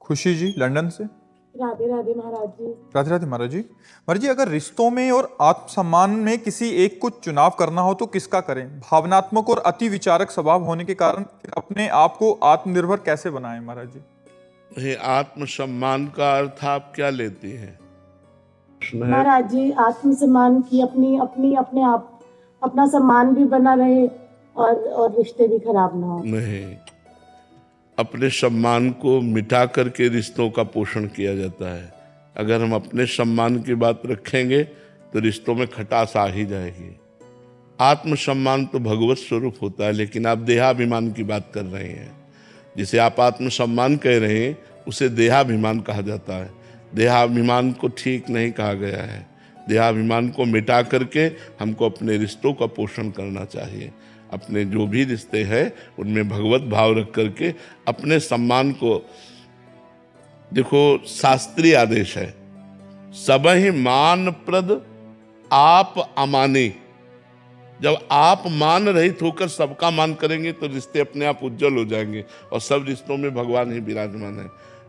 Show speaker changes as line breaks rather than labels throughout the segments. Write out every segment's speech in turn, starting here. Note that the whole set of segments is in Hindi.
खुशी जी लंदन से।
राधे राधे महाराज जी।
राधे राधे महाराज जी। महाराज जी, अगर रिश्तों में और आत्मसम्मान में किसी एक को चुनाव करना हो तो किसका करें? भावनात्मक और अति विचारक स्वभाव होने के कारण अपने आप को आत्मनिर्भर कैसे बनाएं महाराज जी?
ये आत्मसम्मान का अर्थ आप क्या लेती हैं?
महाराज जी, आत्मसम्मान की अपनी अपनी अपने आप अपना सम्मान भी बना रहे और रिश्ते भी खराब ना हो।
नहीं, अपने सम्मान को मिटा करके रिश्तों का पोषण किया जाता है। अगर हम अपने सम्मान की बात रखेंगे तो रिश्तों में खटास आ ही जाएगी। आत्मसम्मान तो भगवत स्वरूप होता है, लेकिन आप देहाभिमान की बात कर रहे हैं। जिसे आप आत्मसम्मान कह रहे हैं उसे देहाभिमान कहा जाता है। देहाभिमान को ठीक नहीं कहा गया है। देहाभिमान को मिटा करके हमको अपने रिश्तों का पोषण करना चाहिए। अपने जो भी रिश्ते हैं उनमें भगवत भाव रख करके अपने सम्मान को, देखो शास्त्रीय आदेश है, सबहि मान प्रद आप अमानी। जब आप मान रहित होकर सबका मान करेंगे तो रिश्ते अपने आप उज्जवल हो जाएंगे और सब रिश्तों में भगवान ही विराजमान है।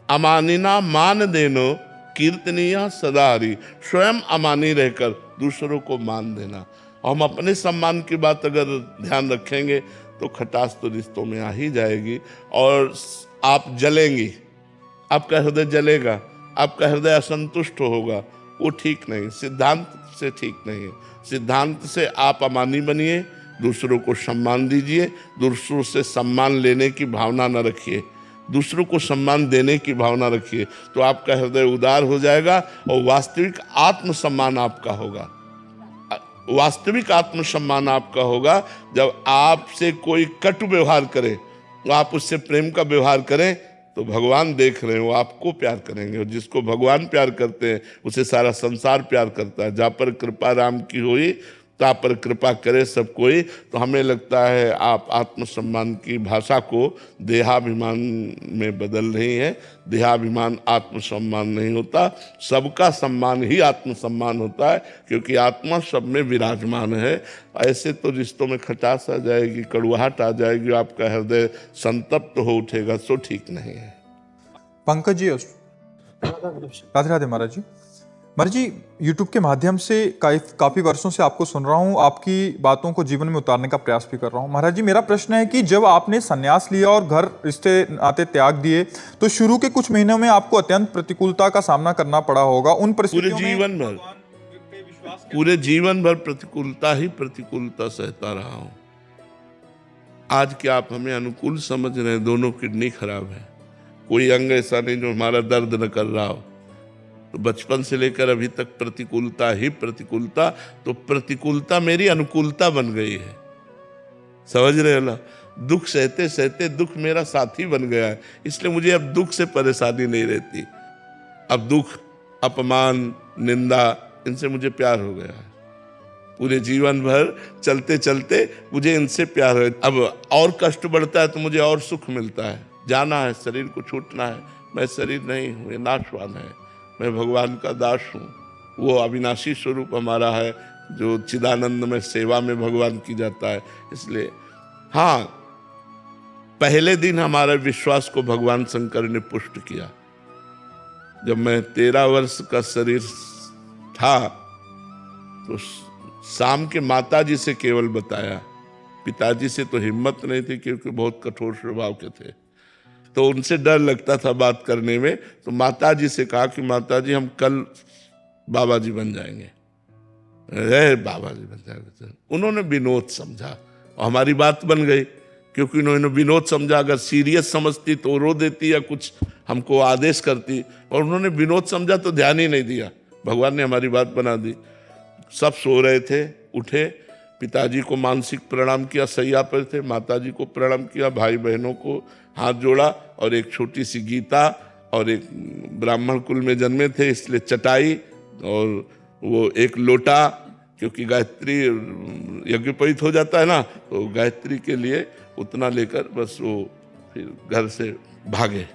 अमानिना मान देनो कीर्तनीय सदा हरि। स्वयं अमानी रहकर दूसरों को मान देना। और हम अपने सम्मान की बात अगर ध्यान रखेंगे तो खटास तो रिश्तों में आ ही जाएगी और आप जलेंगी। आपका हृदय जलेगा, आपका हृदय असंतुष्ट होगा। वो ठीक नहीं, सिद्धांत से ठीक नहीं है। सिद्धांत से आप अमानी बनिए, दूसरों को सम्मान दीजिए, दूसरों से सम्मान लेने की भावना न रखिए, दूसरों को सम्मान देने की भावना रखिए, तो आपका हृदय उदार हो जाएगा और वास्तविक आत्मसम्मान आपका होगा। वास्तविक आत्मसम्मान आपका होगा जब आपसे कोई कटु व्यवहार करे तो आप उससे प्रेम का व्यवहार करें, तो भगवान देख रहे हैं, वो आपको प्यार करेंगे। और जिसको भगवान प्यार करते हैं उसे सारा संसार प्यार करता है। जा पर कृपा राम की हुई ता पर कृपा करे सब कोई। तो हमें लगता है आप आत्मसम्मान की भाषा को देहाभिमान में बदल रही हैं। देहाभिमान आत्मसम्मान नहीं होता, सबका सम्मान ही आत्मसम्मान होता है, क्योंकि आत्मा सब में विराजमान है। ऐसे तो रिश्तों में खटास आ जाएगी, कड़ुआहट आ जाएगी, आपका हृदय संतप्त हो उठेगा, सो ठीक नहीं है।
पंकज जी, राधे राधे महाराज जी। महाराज जी, यूट्यूब के माध्यम से काफी वर्षों से आपको सुन रहा हूँ, आपकी बातों को जीवन में उतारने का प्रयास भी कर रहा हूँ। महाराज जी, मेरा प्रश्न है कि जब आपने संन्यास लिया और घर रिश्ते नाते त्याग दिए तो शुरू के कुछ महीनों में आपको अत्यंत प्रतिकूलता का सामना करना पड़ा होगा। उन परिस्थितियों में
पूरे जीवन भर प्रतिकूलता ही प्रतिकूलता सहता रहा हूँ। आज क्या आप हमें अनुकूल समझ रहे हैं? दोनों किडनी खराब है, कोई अंग ऐसा नहीं जो हमारा दर्द न कर रहा हो। तो बचपन से लेकर अभी तक प्रतिकूलता ही प्रतिकूलता, तो प्रतिकूलता मेरी अनुकूलता बन गई है। समझ रहे हो ना? दुख सहते सहते दुख मेरा साथी बन गया है, इसलिए मुझे अब दुख से परेशानी नहीं रहती। अब दुख, अपमान, निंदा, इनसे मुझे प्यार हो गया है। पूरे जीवन भर चलते चलते मुझे इनसे प्यार है। अब और कष्ट बढ़ता है तो मुझे और सुख मिलता है। जाना है, शरीर को छूटना है। मैं शरीर नहीं हूँ, ये नाशवान है। मैं भगवान का दास हूँ। वो अविनाशी स्वरूप हमारा है जो चिदानंद में सेवा में भगवान की जाता है। इसलिए हाँ, पहले दिन हमारे विश्वास को भगवान शंकर ने पुष्ट किया। जब मैं 13 वर्ष का शरीर था तो शाम के माताजी से केवल बताया, पिताजी से तो हिम्मत नहीं थी क्योंकि बहुत कठोर स्वभाव के थे, तो उनसे डर लगता था बात करने में। तो माताजी से कहा कि माताजी हम कल बाबा जी बन जाएंगे। बाबा जी बन जाएंगे। उन्होंने विनोद समझा और हमारी बात बन गई, क्योंकि उन्होंने विनोद समझा। अगर सीरियस समझती तो रो देती या कुछ हमको आदेश करती, और उन्होंने विनोद समझा तो ध्यान ही नहीं दिया। भगवान ने हमारी बात बना दी। सब सो रहे थे, उठे, पिताजी को मानसिक प्रणाम किया, सैया पर थे, माताजी को प्रणाम किया, भाई बहनों को हाथ जोड़ा, और एक छोटी सी गीता, और एक ब्राह्मण कुल में जन्मे थे इसलिए चटाई, और वो एक लोटा, क्योंकि गायत्री यज्ञोपवीत हो जाता है ना, तो गायत्री के लिए उतना लेकर बस वो फिर घर से भागे।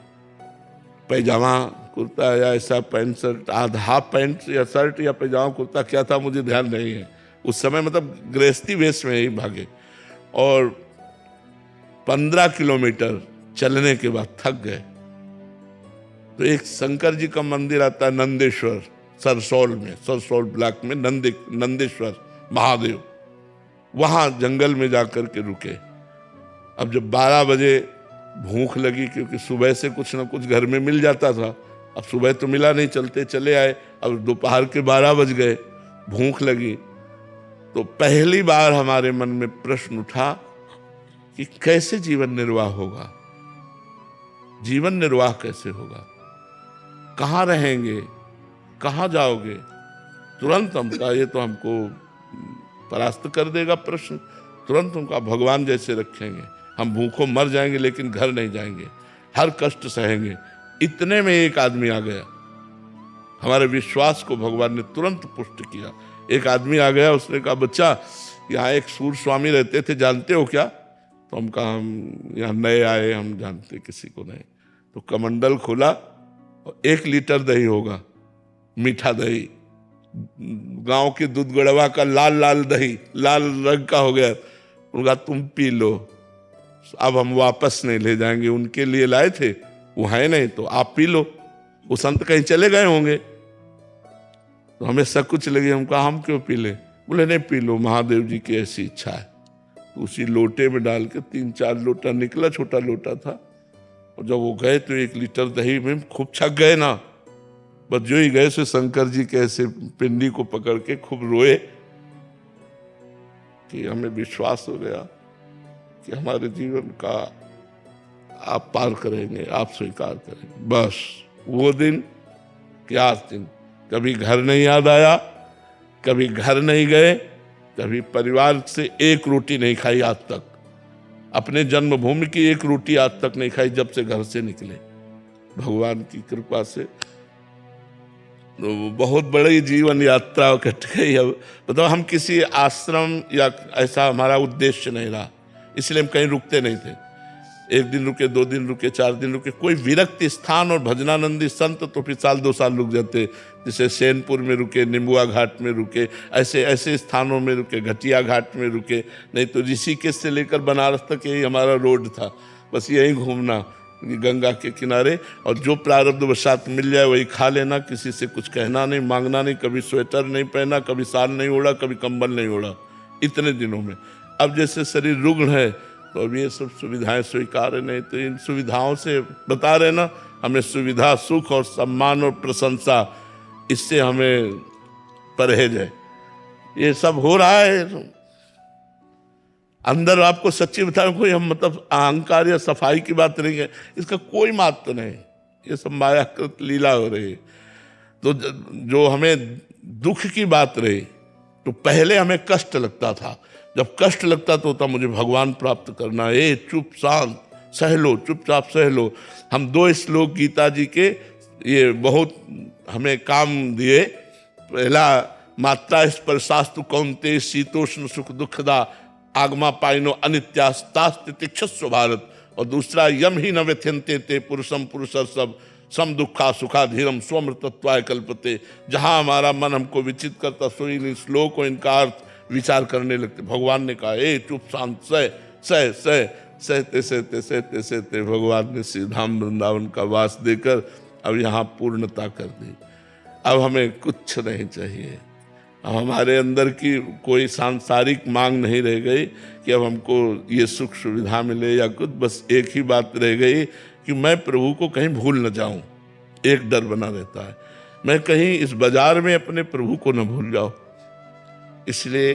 पैजामा कुर्ता या ऐसा पैंट शर्ट, हाफ पैंट या शर्ट या पैजामा कुर्ता क्या था मुझे ध्यान नहीं है उस समय, मतलब गृहस्थी वेश में ही भागे। और 15 किलोमीटर चलने के बाद थक गए, तो एक शंकर जी का मंदिर आता है नंदेश्वर, सरसौल में, सरसौल ब्लॉक में नंदेश्वर महादेव, वहां जंगल में जाकर के रुके। अब जब 12 बजे भूख लगी, क्योंकि सुबह से कुछ ना कुछ घर में मिल जाता था, अब सुबह तो मिला नहीं, चलते चले आए, अब दोपहर के 12 बज गए, भूख लगी। तो पहली बार हमारे मन में प्रश्न उठा कि कैसे जीवन निर्वाह होगा, जीवन निर्वाह कैसे होगा, कहाँ रहेंगे, कहाँ जाओगे। तुरंत हम कहा ये तो हमको परास्त कर देगा प्रश्न। तुरंत हम कहा भगवान जैसे रखेंगे, हम भूखों मर जाएंगे लेकिन घर नहीं जाएंगे, हर कष्ट सहेंगे। इतने में एक आदमी आ गया, हमारे विश्वास को भगवान ने तुरंत पुष्ट किया। एक आदमी आ गया, उसने कहा बच्चा यहाँ एक सूर स्वामी रहते थे, जानते हो क्या? तो हम कहा हम यहाँ नए आए, हम जानते किसी को नहीं। तो कमंडल खोला और 1 लीटर दही होगा, मीठा दही, गांव के दूध गड़वा का लाल लाल दही, लाल रंग का हो गया। उनका तुम पी लो, अब हम वापस नहीं ले जाएंगे, उनके लिए लाए थे, वो है नहीं तो आप पी लो, वो संत कहीं चले गए होंगे। तो हमें सब कुछ लगी, हम कहा हम क्यों पी ले? बोले नहीं पी लो, महादेव जी की ऐसी इच्छा है। तो उसी लोटे में डाल के 3-4 लोटा निकला, छोटा लोटा था। और जब वो गए तो 1 लीटर दही में खूब छक गए ना, बस जो ही गए सो शंकर जी के ऐसे पिंडी को पकड़ के खूब रोए कि हमें विश्वास हो गया कि हमारे जीवन का आप पार करेंगे, आप स्वीकार करेंगे। बस वो दिन क्या दिन, कभी घर नहीं याद आया, कभी घर नहीं गए, कभी परिवार से एक रोटी नहीं खाई आज तक, अपने जन्मभूमि की एक रोटी आज तक नहीं खाई जब से घर से निकले, भगवान की कृपा से। तो बहुत बड़ी जीवन यात्रा कट गई। अब बताओ, हम किसी आश्रम या ऐसा हमारा उद्देश्य नहीं रहा, इसलिए हम कहीं रुकते नहीं थे। 1 दिन रुके, 2 दिन रुके, 4 दिन रुके, कोई विरक्ति स्थान और भजनानंदी संत तो फिर 1-2 साल रुक जाते, जैसे सैनपुर में रुके, निम्बुआ घाट में रुके, ऐसे ऐसे स्थानों में रुके, घटिया घाट में रुके। नहीं तो ऋषिकेश से लेकर बनारस तक यही हमारा रोड था, बस यही घूमना गंगा के किनारे, और जो प्रारब्ध वशात मिल जाए वही खा लेना, किसी से कुछ कहना नहीं, मांगना नहीं, कभी स्वेटर नहीं पहना, कभी शाल नहीं ओढ़ा, कभी कंबल नहीं ओढ़ा, इतने दिनों में। अब जैसे शरीर रुग्ण है तो अब ये सब सुविधाएं स्वीकार नहीं, तो इन सुविधाओं से बता रहे ना, हमें सुविधा, सुख और सम्मान और प्रशंसा, इससे हमें परहेज है। ये सब हो रहा है अंदर। आपको सच्ची बताऊं, कोई हम मतलब अहंकार या सफाई की बात नहीं है, इसका कोई महत्व नहीं, ये सब मायाकृत लीला हो रही है। तो जो हमें दुख की बात रही, तो पहले हमें कष्ट लगता था, जब कष्ट लगता तो होता मुझे भगवान प्राप्त करना है, चुप शांत सह लो, चुपचाप सह लो। हम 2 श्लोक गीता जी के ये बहुत हमें काम दिए। पहला मात्रा स्पर्शास्तु कौन्तेय शीतोष्ण सुख दुखदा आगमा पाइनो अनित्यास्तास्तितिक्षस्व भारत, और दूसरा यम ही न व्यथ्यन्ते ते पुरुषम पुरुषर्षभ सम दुखा सुखा धीरम स्वमृतत्वाय कल्पते। जहाँ हमारा मन हमको विचित करता, सो इन श्लोक को इनका अर्थ विचार करने लगते। भगवान ने कहा ए चुप शांत सह सह सह सहते सहते सहते सहते भगवान ने श्री धाम वृंदावन का वास देकर अब यहाँ पूर्णता कर दी। अब हमें कुछ नहीं चाहिए, अब हमारे अंदर की कोई सांसारिक मांग नहीं रह गई कि अब हमको ये सुख सुविधा मिले या कुछ। बस एक ही बात रह गई कि मैं प्रभु को कहीं भूल न जाऊं, एक डर बना रहता है, मैं कहीं इस बाजार में अपने प्रभु को न भूल जाऊं। इसलिए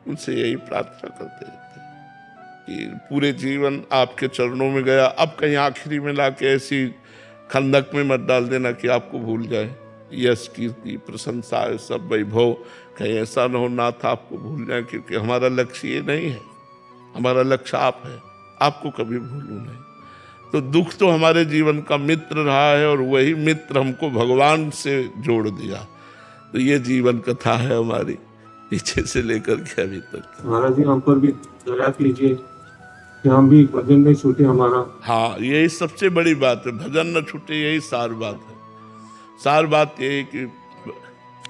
उनसे यही प्रार्थना करते रहते कि पूरे जीवन आपके चरणों में गया, अब कहीं आखिरी में लाके ऐसी खंदक में मत डाल देना कि आपको भूल जाए। यश कीर्ति प्रशंसा सब वैभव कहीं ऐसा न हो नाथ आपको भूल जाए, क्योंकि हमारा लक्ष्य ये नहीं है, हमारा लक्ष्य आप है, आपको कभी भूलूं नहीं। तो दुख तो हमारे जीवन का मित्र रहा है और वही मित्र हमको भगवान से जोड़ दिया। तो ये जीवन कथा है हमारी, पीछे से लेकर के अभी तक।
महाराज जी हम पर भी दया कीजिए कि हम भी भजन नहीं छूटे हमारा।
हाँ, यही सबसे बड़ी बात है, भजन न छूटे, यही सार बात है। सार बात यही कि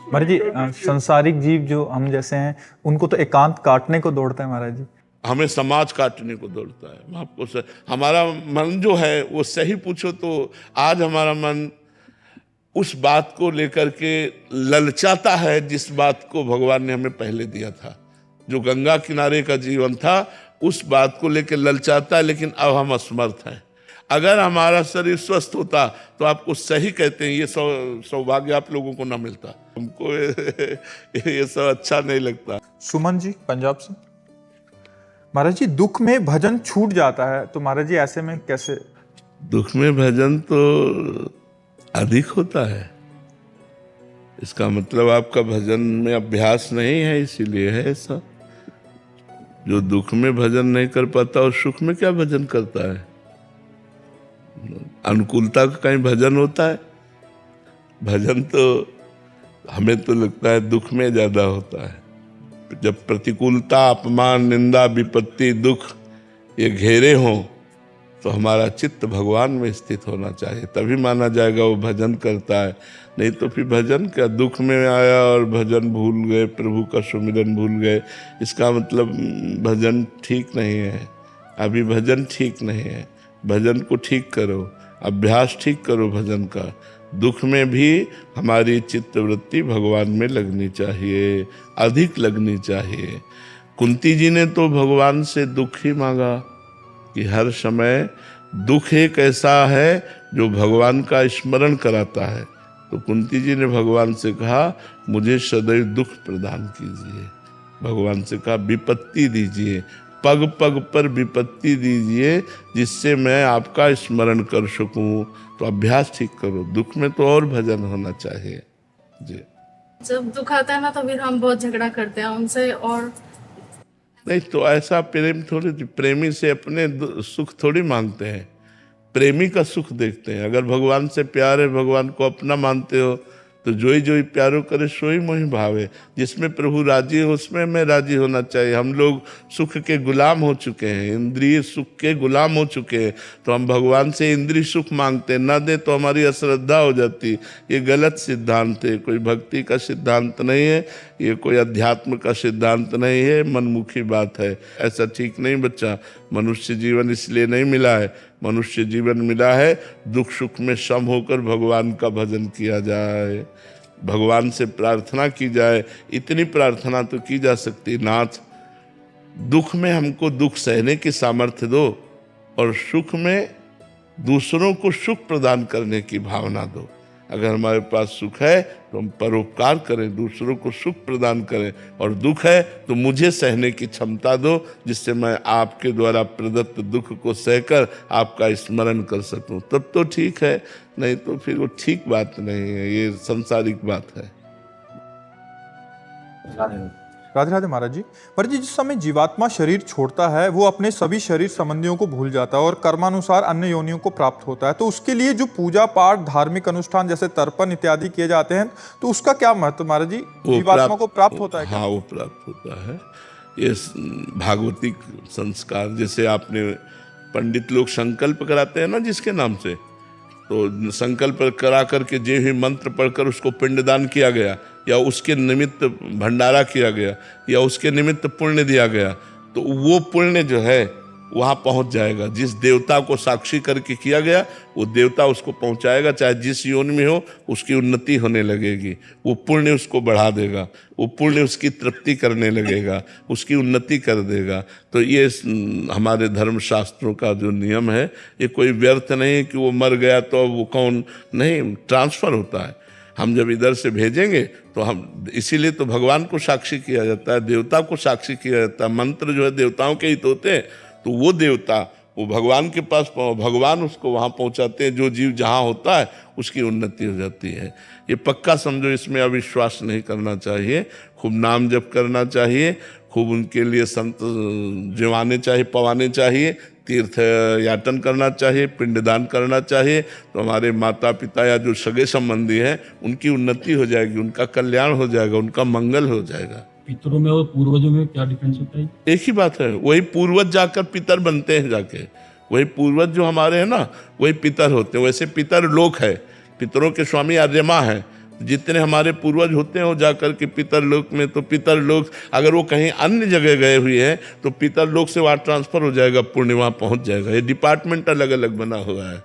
महाराज जी, सांसारिक जीव जो हम जैसे हैं उनको तो एकांत काटने को दौड़ता है महाराज जी,
हमें समाज काटने को दौड़ता है। मैं आपको हमारा मन जो है वो सही पूछो तो आज हमारा मन उस बात को लेकर के ललचाता है जिस बात को भगवान ने हमें पहले दिया था। जो गंगा किनारे का जीवन था उस बात को लेकर ललचाता है, लेकिन अब हम असमर्थ हैं। अगर हमारा शरीर स्वस्थ होता तो आपको सही कहते हैं, ये सौभाग्य आप लोगों को ना मिलता। हमको ये सब अच्छा नहीं लगता।
सुमन जी पंजाब से। महाराज जी दुख में भजन छूट जाता है तो महाराज जी ऐसे में कैसे?
दुख में भजन तो अधिक होता है, इसका मतलब आपका भजन में अभ्यास नहीं है, इसीलिए है ऐसा। जो दुख में भजन नहीं कर पाता और सुख में क्या भजन करता है? अनुकूलता का कहीं भजन होता है? भजन तो हमें तो लगता है दुख में ज्यादा होता है। जब प्रतिकूलता, अपमान, निंदा, विपत्ति, दुख ये घेरे हों तो हमारा चित्त भगवान में स्थित होना चाहिए, तभी माना जाएगा वो भजन करता है। नहीं तो फिर भजन क्या? दुख में आया और भजन भूल गए, प्रभु का सुमिरन भूल गए, इसका मतलब भजन ठीक नहीं है। अभी भजन ठीक नहीं है। भजन को ठीक करो, अभ्यास ठीक करो भजन का। दुख में भी हमारी चित्तवृत्ति भगवान में लगनी चाहिए, अधिक लगनी चाहिए। कुंती जी ने तो भगवान से दुख ही मांगा कि हर समय दुख एक ऐसा है जो भगवान का स्मरण कराता है। तो कुंती जी ने भगवान से कहा मुझे सदैव दुख प्रदान कीजिए। भगवान से कहा विपत्ति दीजिए, पग पग पर विपत्ति दीजिए जिससे मैं आपका स्मरण कर सकूं। तो अभ्यास ठीक करो। दुख में तो और भजन होना चाहिए जी।
जब दुख आता है ना तो फिर हम बहुत झगड़ा करते हैं उनसे। और
नहीं तो ऐसा प्रेम थोड़ी, प्रेमी से अपने सुख थोड़ी मांगते हैं, प्रेमी का सुख देखते हैं। अगर भगवान से प्यार है, भगवान को अपना मानते हो तो जोई जोई प्यारो करे सोई मोहि भावे। जिसमें प्रभु राजी हो उसमें मैं राजी होना चाहिए। हम लोग सुख के गुलाम हो चुके हैं, इंद्रिय सुख के गुलाम हो चुके हैं, तो हम भगवान से इंद्रिय सुख मांगते हैं, ना दे तो हमारी अश्रद्धा हो जाती। ये गलत सिद्धांत है, कोई भक्ति का सिद्धांत नहीं है, ये कोई अध्यात्म का सिद्धांत नहीं है, मनमुखी बात है। ऐसा ठीक नहीं बच्चा। मनुष्य जीवन इसलिए नहीं मिला है, मनुष्य जीवन मिला है दुख सुख में सम होकर भगवान का भजन किया जाए, भगवान से प्रार्थना की जाए। इतनी प्रार्थना तो की जा सकती, नाथ दुख में हमको दुख सहने की सामर्थ्य दो और सुख में दूसरों को सुख प्रदान करने की भावना दो। अगर हमारे पास सुख है तो हम परोपकार करें, दूसरों को सुख प्रदान करें, और दुख है तो मुझे सहने की क्षमता दो जिससे मैं आपके द्वारा प्रदत्त दुख को सहकर आपका स्मरण कर सकूं। तब तो ठीक है, नहीं तो फिर वो ठीक बात नहीं है, ये सांसारिक बात है।
राधे राधे महाराज जी। महाराज जी जिस समय जीवात्मा शरीर छोड़ता है वो अपने सभी शरीर संबंधियों को भूल जाता है और कर्मानुसार अन्य योनियों को प्राप्त होता है, तो उसके लिए जो पूजा पाठ धार्मिक अनुष्ठान जैसे तर्पण इत्यादि किए जाते हैं तो उसका क्या महत्व महाराज जी? जीवात्मा को प्राप्त होता है क्या?
हाँ वो प्राप्त होता है। ये भागवतिक संस्कार, जैसे आपने पंडित लोग संकल्प कराते हैं ना जिसके नाम से, तो संकल्प करा करके जे ही मंत्र पढ़कर उसको पिंडदान किया गया या उसके निमित्त भंडारा किया गया या उसके निमित्त पुण्य दिया गया, तो वो पुण्य जो है वहाँ पहुँच जाएगा। जिस देवता को साक्षी करके किया गया वो देवता उसको पहुँचाएगा, चाहे जिस योनि में हो उसकी उन्नति होने लगेगी। वो पुण्य उसको बढ़ा देगा, वो पुण्य उसकी तृप्ति करने लगेगा, उसकी उन्नति कर देगा। तो ये हमारे धर्मशास्त्रों का जो नियम है, ये कोई व्यर्थ नहीं है कि वो मर गया तो वो कौन नहीं, ट्रांसफर होता है। हम जब इधर से भेजेंगे तो हम, इसीलिए तो भगवान को साक्षी किया जाता है, देवता को साक्षी किया जाता है। मंत्र जो है देवताओं के हित होते हैं, तो वो देवता वो भगवान के पास, भगवान उसको वहाँ पहुँचाते हैं। जो जीव जहाँ होता है उसकी उन्नति हो जाती है। ये पक्का समझो, इसमें अविश्वास नहीं करना चाहिए। खूब नाम जप करना चाहिए, खूब उनके लिए संत जिवाने चाहिए, पवाने चाहिए, तीर्थ याटन करना चाहिए, पिंडदान करना चाहिए। तो हमारे माता पिता या जो सगे संबंधी हैं उनकी उन्नति हो जाएगी, उनका कल्याण हो जाएगा, उनका मंगल हो जाएगा।
पितरों में और पूर्वजों में क्या डिफरेंस होता है?
एक ही बात है, वही पूर्वज जाकर पितर बनते हैं जाके। वही पूर्वज जो हमारे हैं ना वही पितर होते हैं। वैसे पितर लोक है, पितरों के स्वामी आर्यमा है, जितने हमारे पूर्वज होते हैं वो जाकर के पितरलोक में, तो पितरलोक अगर वो कहीं अन्य जगह गए हुए हैं तो पितरलोक से वहाँ ट्रांसफ़र हो जाएगा, पुण्य वहाँ पहुँच जाएगा। ये डिपार्टमेंट अलग अलग बना हुआ है।